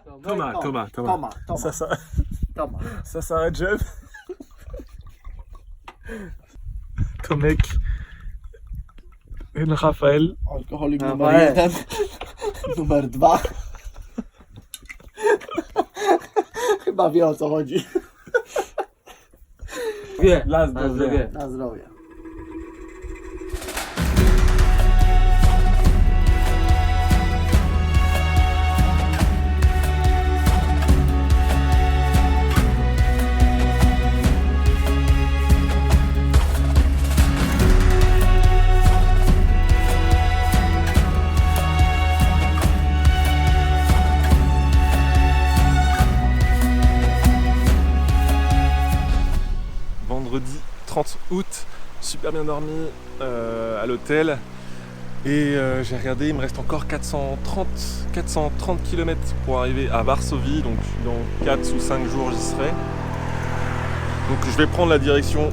Thomas. Ça c'est un job. Tomek and Rafael. Alkoholik numer 1. Numer 2. Chyba wie, o co chodzi. Wie, Na zdrowie. Na zdrowie. Vendredi 30 août, super bien dormi à l'hôtel et j'ai regardé, il me reste encore 430 km pour arriver à Varsovie, donc dans 4 ou 5 jours j'y serai. Donc je vais prendre la direction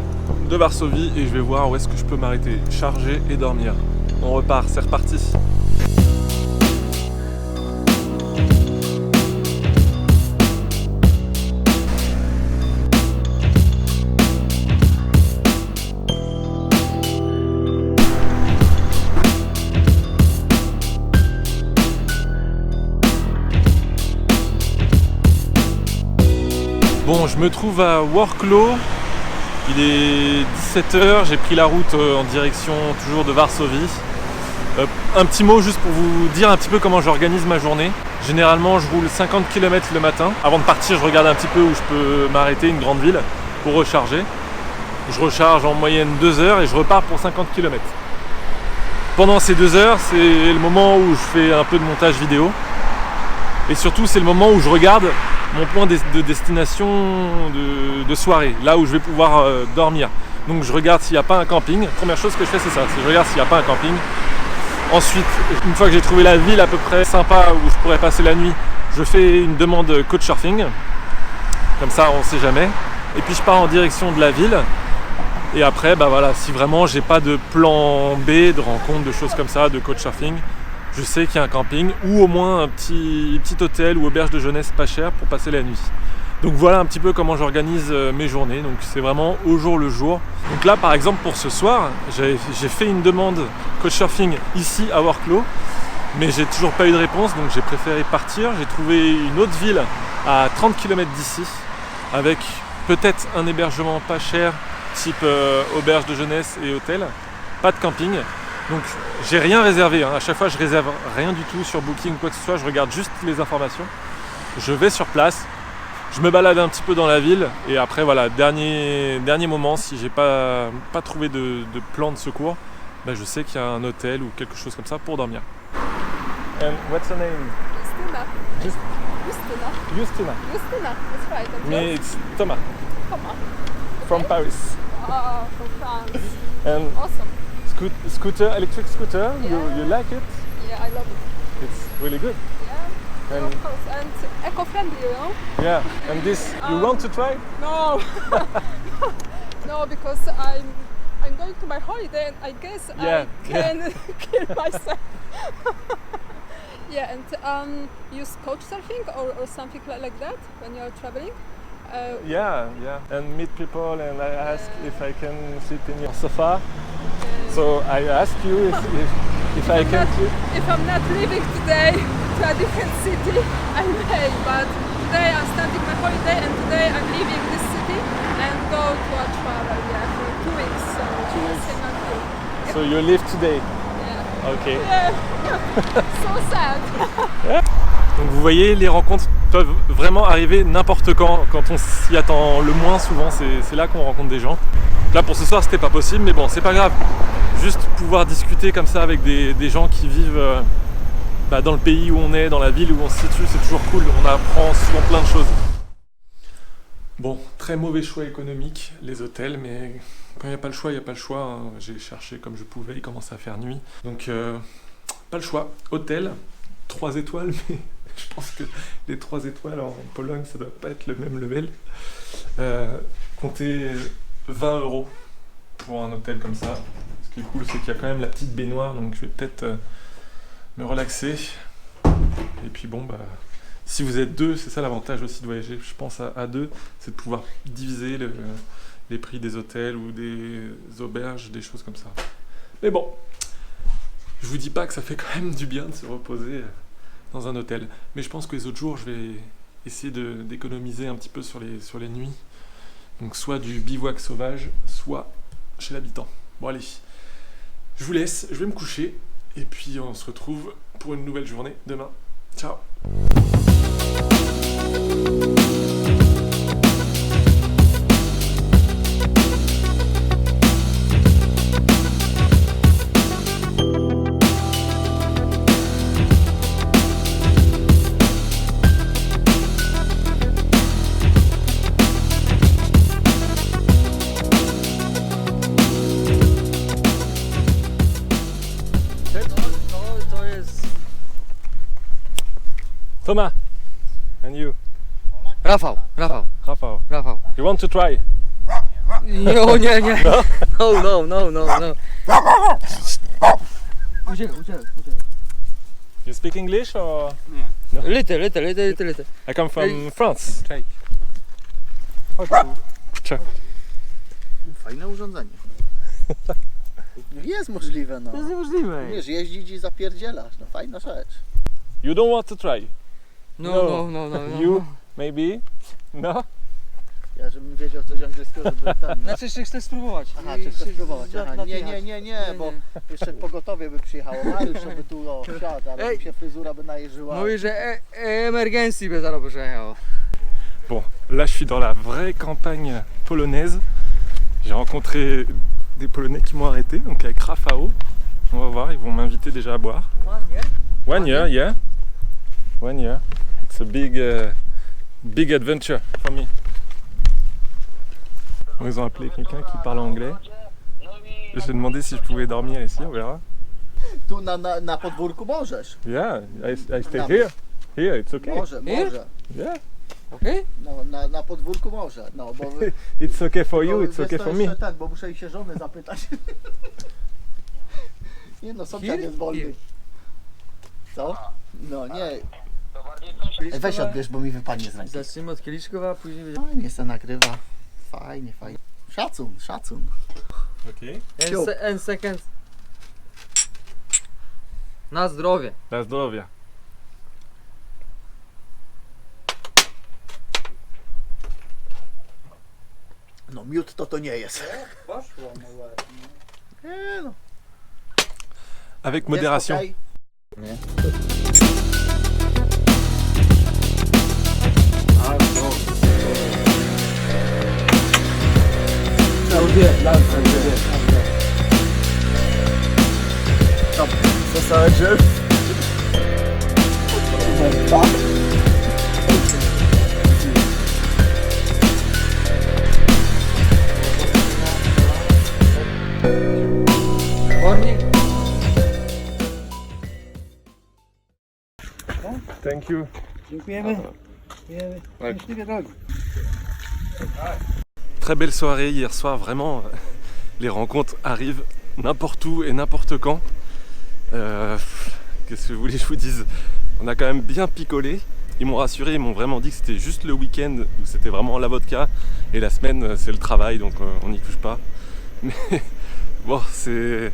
de Varsovie et je vais voir où est-ce que je peux m'arrêter, charger et dormir. On repart, c'est reparti. Bon, je me trouve à Worklo, il est 17h, j'ai pris la route en direction toujours de Varsovie. Un petit mot juste pour vous dire un petit peu comment j'organise ma journée. Généralement je roule 50 km le matin. Avant de partir je regarde un petit peu où je peux m'arrêter, une grande ville, pour recharger. Je recharge en moyenne 2 heures et je repars pour 50 km. Pendant ces 2 heures, c'est le moment où je fais un peu de montage vidéo. Et surtout c'est le moment où je regarde mon point de destination de soirée, là où je vais pouvoir dormir. Donc je regarde s'il n'y a pas un camping. Première chose que je fais c'est ça, c'est je regarde s'il n'y a pas un camping. Ensuite, une fois que j'ai trouvé la ville à peu près sympa où je pourrais passer la nuit, je fais une demande Couchsurfing. Comme ça on ne sait jamais. Et puis je pars en direction de la ville. Et après, bah voilà, si vraiment j'ai pas de plan B, de rencontre, de choses comme ça, de Couchsurfing, je sais qu'il y a un camping ou au moins un petit hôtel ou auberge de jeunesse pas cher pour passer la nuit. Donc voilà un petit peu comment j'organise mes journées, donc c'est vraiment au jour le jour. Donc là par exemple pour ce soir, j'ai fait une demande Couchsurfing ici à Worklo, mais j'ai toujours pas eu de réponse, donc j'ai préféré partir. J'ai trouvé une autre ville à 30 km d'ici, avec peut-être un hébergement pas cher, type auberge de jeunesse et hôtel, pas de camping. Donc j'ai rien réservé, hein. À chaque fois je réserve rien du tout sur Booking ou quoi que ce soit, je regarde juste les informations. Je vais sur place, je me balade un petit peu dans la ville et après voilà, dernier moment, si j'ai pas trouvé de plan de secours, ben, je sais qu'il y a un hôtel ou quelque chose comme ça pour dormir. And what's your name? Justina. Justina, that's right. And Me, yours? it's Thomas. Thomas. From Paris. Ah, from France. And Awesome. scooter, electric scooter, Yeah. you like it? Yeah, I love it. It's really good. Yeah, And of course. And eco-friendly, you know? yeah, and this, you want to try? No. No, because I'm going to my holiday and I guess Yeah, I can kill myself. Yeah, and you use Couchsurfing or something like that when you're traveling? Yeah, and meet people and I ask if I can sit in your sofa. So I ask you if I can sit. If I'm not leaving today to a different city, I may, but today I'm starting my holiday and today I'm leaving this city and go to a travel, for 2 weeks. So 2 weeks. same as you. So you leave today. Yeah. Okay. Yeah. So sad. Donc vous voyez, les rencontres peuvent vraiment arriver n'importe quand on s'y attend le moins souvent, c'est là qu'on rencontre des gens. Là pour ce soir c'était pas possible, mais bon c'est pas grave. Juste pouvoir discuter comme ça avec des gens qui vivent dans le pays où on est, dans la ville où on se situe, c'est toujours cool, on apprend souvent plein de choses. Bon, très mauvais choix économique, les hôtels, mais quand il n'y a pas le choix, il n'y a pas le choix. Hein. J'ai cherché comme je pouvais, il commençait à faire nuit. Donc pas le choix. Hôtel, 3 étoiles, mais je pense que les 3 étoiles en Pologne, ça doit pas être le même level. Comptez 20 € pour un hôtel comme ça. Ce qui est cool, c'est qu'il y a quand même la petite baignoire, donc je vais peut-être me relaxer. Et puis bon, Si vous êtes deux, c'est ça l'avantage aussi de voyager, je pense, à deux, c'est de pouvoir diviser les prix des hôtels ou des auberges, des choses comme ça. Mais bon, je vous dis pas que ça fait quand même du bien de se reposer dans un hôtel. Mais je pense que les autres jours, je vais essayer d'économiser un petit peu sur les nuits. Donc soit du bivouac sauvage, soit chez l'habitant. Bon allez, je vous laisse, je vais me coucher. Et puis on se retrouve pour une nouvelle journée demain. Ciao. Thomas, and you? Rafał. Rafał. You want to try? No, nie. No. Uciekaj. You speak English or? Little. I come from France. Chodź tu. Czech. Fajne urządzenie. Jest możliwe, no. To jest niemożliwe. Wiesz, jeździć i zapierdzielasz, no fajna rzecz. You don't want to try? No. You? Maybe? No? Ja żebym wiedział coś angielskiego, żeby tam... Znaczy jeszcze chcę spróbować. Aha, czy chcesz spróbować? Aha, nie, bo jeszcze pogotowie by przyjechało. Mariusz by tu wsiadł, ale mi się fryzura by najeżyła. Mówi, że emergencji by zaraz przyjechało. Bon, là je suis dans la vraie campagne polonaise. J'ai rencontré des Polonais qui m'ont arrêté, donc avec Rafał. On va voir, ils vont m'inviter déjà à boire. 1 year, yeah. 1 year. It's a big adventure for me. Bon, ils ont appelé quelqu'un qui parle anglais. J'ai demandé si je pouvais dormir ici, on verra. Tu na podwórku możesz. Yeah, I stay here. Here, it's okay. Może. Yeah. Okej? No, na podwórku może. No, bo It's okay for you, it's wiesz, okay to for jeszcze me. Tak, bo muszę się żony zapytać. Nie no, sąsiad jest wolny. Co? No nie. Weź odbierz, bo mi wypadnie z ręki. Zaczniemy od kieliszków, a później będzie... Fajnie se nagrywa. Fajnie. Szacun. Okay. And second. Na zdrowie. Na zdrowie. No miód to nie jest. Poszło, Nie no. Avec modération. Jest okej. Zostałe drzew. Warning. Thank you. Dziękujemy. Szczęśliwie drogi. Très belle soirée hier soir, vraiment. Les rencontres arrivent n'importe où et n'importe quand. Qu'est-ce que vous voulez que je vous dise? On a quand même bien picolé. Ils m'ont rassuré, ils m'ont vraiment dit que c'était juste le week-end où c'était vraiment la vodka. Et la semaine, c'est le travail, donc on n'y touche pas. Mais bon, ce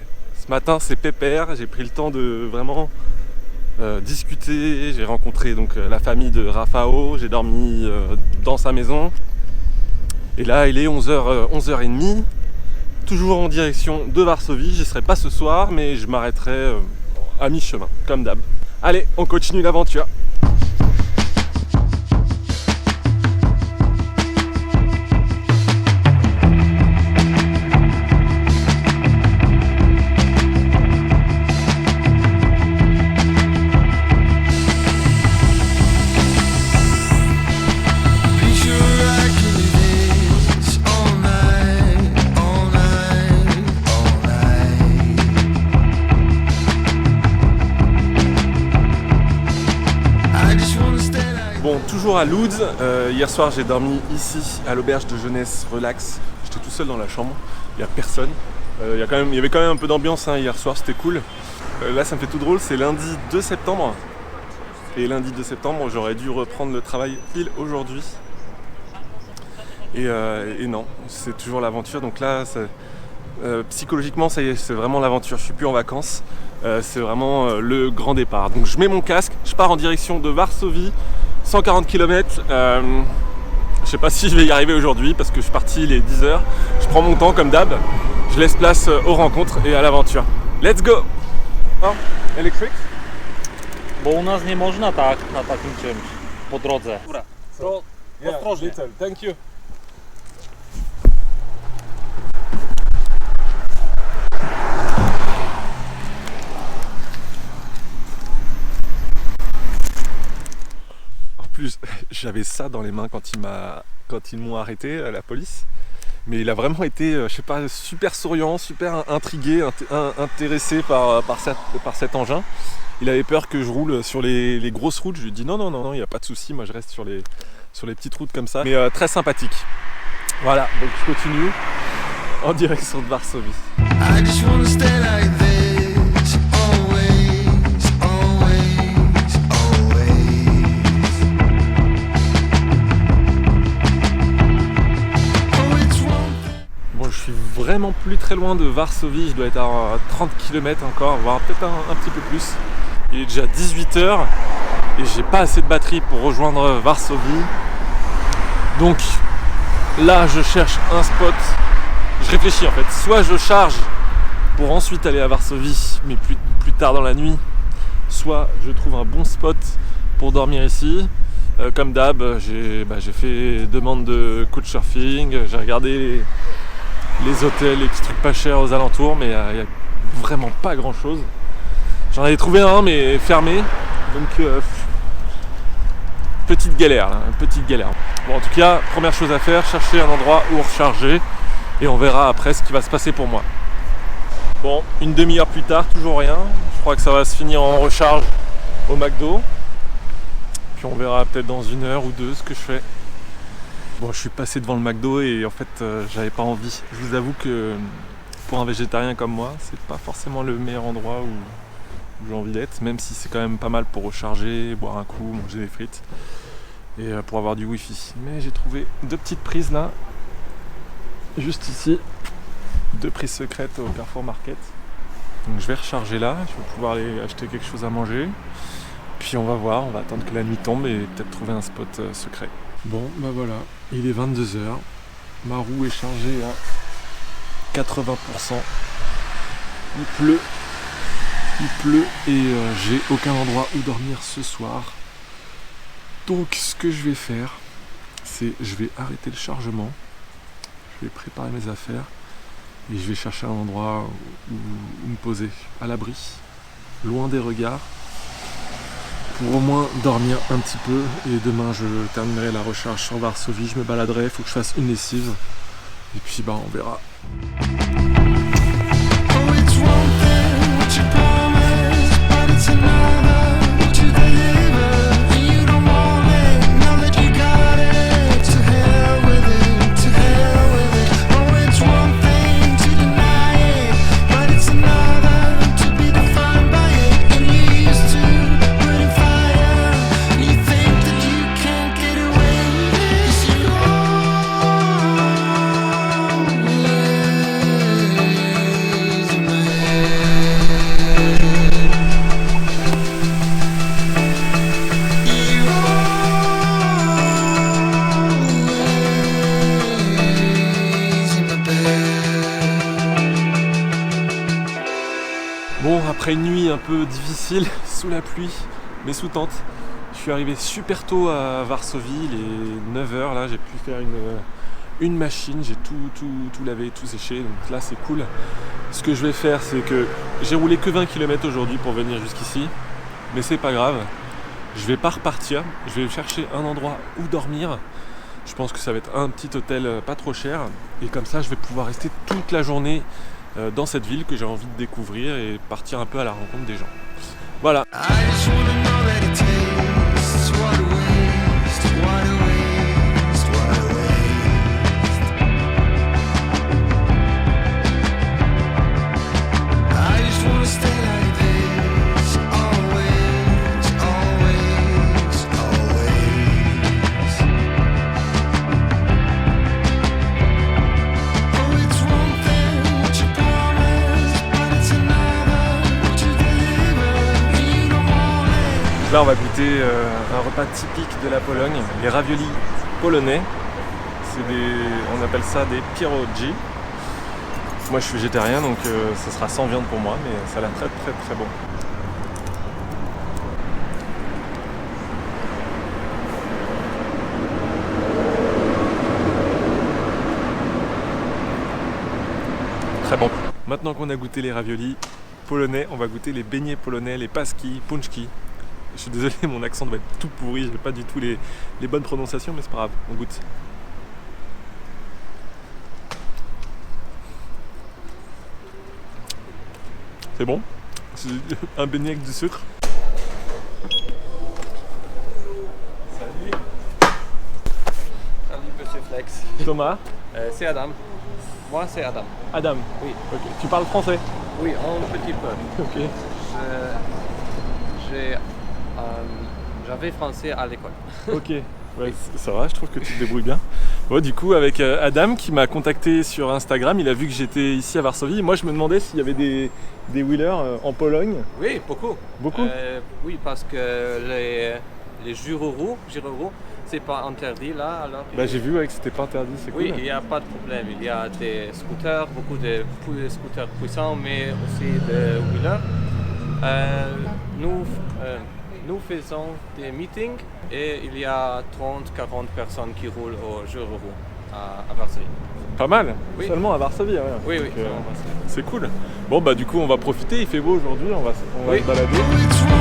matin, c'est pépère. J'ai pris le temps de vraiment discuter. J'ai rencontré donc la famille de Rafał. J'ai dormi dans sa maison. Et là, il est 11h30. Toujours en direction de Varsovie. J'y serai pas ce soir, mais je m'arrêterai à mi-chemin, comme d'hab. Allez, on continue l'aventure. Bon, toujours à Lodz. Hier soir, j'ai dormi ici, à l'auberge de jeunesse Relax. J'étais tout seul dans la chambre, il n'y a personne. Il y avait quand même un peu d'ambiance hier soir, c'était cool. Là, ça me fait tout drôle, c'est lundi 2 septembre. Et lundi 2 septembre, j'aurais dû reprendre le travail pile aujourd'hui. Et non, c'est toujours l'aventure. Donc là, psychologiquement, ça y est, c'est vraiment l'aventure. Je suis plus en vacances. C'est vraiment le grand départ. Donc je mets mon casque, je pars en direction de Varsovie, 140 km. Je sais pas si je vais y arriver aujourd'hui parce que je suis parti, il est 10h. Je prends mon temps comme d'hab. Je laisse place aux rencontres et à l'aventure. Let's go! Electric? Bo u nas nie można tak na takim czymś po drodze. Dobra, to ostrożnie. Thank you. En plus, j'avais ça dans les mains quand ils m'ont arrêté, la police. Mais il a vraiment été, je sais pas, super souriant, super intrigué, intéressé par cet engin. Il avait peur que je roule sur les grosses routes. Je lui ai dit non, il n'y a pas de souci, moi je reste sur les petites routes comme ça. Mais très sympathique. Voilà, donc je continue en direction de Varsovie. I just wanna stay like this, always, always, always. Oh, it's one thing. Bon, je suis vraiment plus très loin de Varsovie. Je dois être à 30 km encore, voire peut-être un petit peu plus. Il est déjà 18h et j'ai pas assez de batterie pour rejoindre Varsovie. Donc là, je cherche un spot. Je réfléchis en fait. Soit je charge pour ensuite aller à Varsovie, mais plus tard dans la nuit. Soit je trouve un bon spot pour dormir ici. Comme d'hab, j'ai fait demande de couchsurfing. J'ai regardé les hôtels, les petits trucs pas chers aux alentours, mais il n'y a vraiment pas grand chose. J'en avais trouvé un mais fermé, donc petite galère là, petite galère. Bon, en tout cas, première chose à faire, chercher un endroit où recharger et on verra après ce qui va se passer pour moi. Bon, une demi-heure plus tard, toujours rien. Je crois que ça va se finir en recharge au McDo. Puis on verra peut-être dans 1 heure ou 2 ce que je fais. Bon, je suis passé devant le McDo et en fait j'avais pas envie. Je vous avoue que pour un végétarien comme moi, c'est pas forcément le meilleur endroit où j'ai envie d'être, même si c'est quand même pas mal pour recharger, boire un coup, manger des frites et pour avoir du wifi. Mais j'ai trouvé 2 petites prises là, juste ici, 2 prises secrètes au Carrefour Market. Donc je vais recharger là, je vais pouvoir aller acheter quelque chose à manger. Puis on va voir, on va attendre que la nuit tombe et peut-être trouver un spot secret. Bon, bah voilà, il est 22h, ma roue est chargée à 80%, il pleut et j'ai aucun endroit où dormir ce soir. Donc ce que je vais faire, c'est je vais arrêter le chargement, je vais préparer mes affaires et je vais chercher un endroit où me poser, à l'abri, loin des regards, pour au moins dormir un petit peu. Et demain je terminerai la recharge sur Varsovie, je me baladerai, il faut que je fasse une lessive et puis bah on verra. Oh, it's one thing what you promised, but it's another what you deliver. And you don't want it, now that you got it. To hell with it, to hell with it. Oh, it's one thing to deny it, but it's another to be defined by it. And you used to put in fire, and you think that you can't get away with it. 'Cause you Bon, après une nuit un peu difficile, sous la pluie, mais sous tente, je suis arrivé super tôt à Varsovie, il est 9h, là j'ai pu faire une machine, j'ai tout lavé, tout séché, donc là c'est cool. Ce que je vais faire, c'est que j'ai roulé que 20 km aujourd'hui pour venir jusqu'ici, mais c'est pas grave, je vais pas repartir, je vais chercher un endroit où dormir. Je pense que ça va être un petit hôtel pas trop cher, et comme ça je vais pouvoir rester toute la journée dans cette ville que j'ai envie de découvrir et partir un peu à la rencontre des gens. Voilà. I just wanna know that it tastes what a waste, what a waste, what a waste. I just wanna stay like this, always, always, là on va goûter un repas typique de la Pologne, les raviolis polonais. On appelle ça des pierogi. Moi je suis végétarien donc ça sera sans viande pour moi, mais ça a l'air très très très bon. Très bon. Maintenant qu'on a goûté les raviolis polonais, on va goûter les beignets polonais, les paski, punchki. Je suis désolé, mon accent doit être tout pourri, j'ai pas du tout les bonnes prononciations, mais c'est pas grave, on goûte. C'est bon, c'est un beignet avec du sucre. Salut. Salut Monsieur Flex. Thomas. C'est Adam. Moi c'est Adam. Adam. Oui. Ok. Tu parles français? Oui, un petit peu. Ok. J'avais français à l'école. Ok. Ouais, ça va, je trouve que tu te débrouilles bien. Bon, du coup, avec Adam qui m'a contacté sur Instagram, il a vu que j'étais ici à Varsovie. Moi, je me demandais s'il y avait des wheelers en Pologne. Oui, beaucoup. Beaucoup? Oui, parce que les gyroroues, c'est pas interdit là. Alors Bah, j'ai vu que c'était pas interdit, c'est cool. oui, il n'y a pas de problème. Il y a des scooters, beaucoup de scooters puissants, mais aussi des wheelers. Nous faisons des meetings et il y a 30-40 personnes qui roulent au gyroroues à Varsovie. Pas mal, Oui. seulement à Varsovie. Ouais. Oui, Donc, oui. c'est cool. Bon, bah, du coup, on va profiter. Il fait beau aujourd'hui, on va Oui. se balader. It's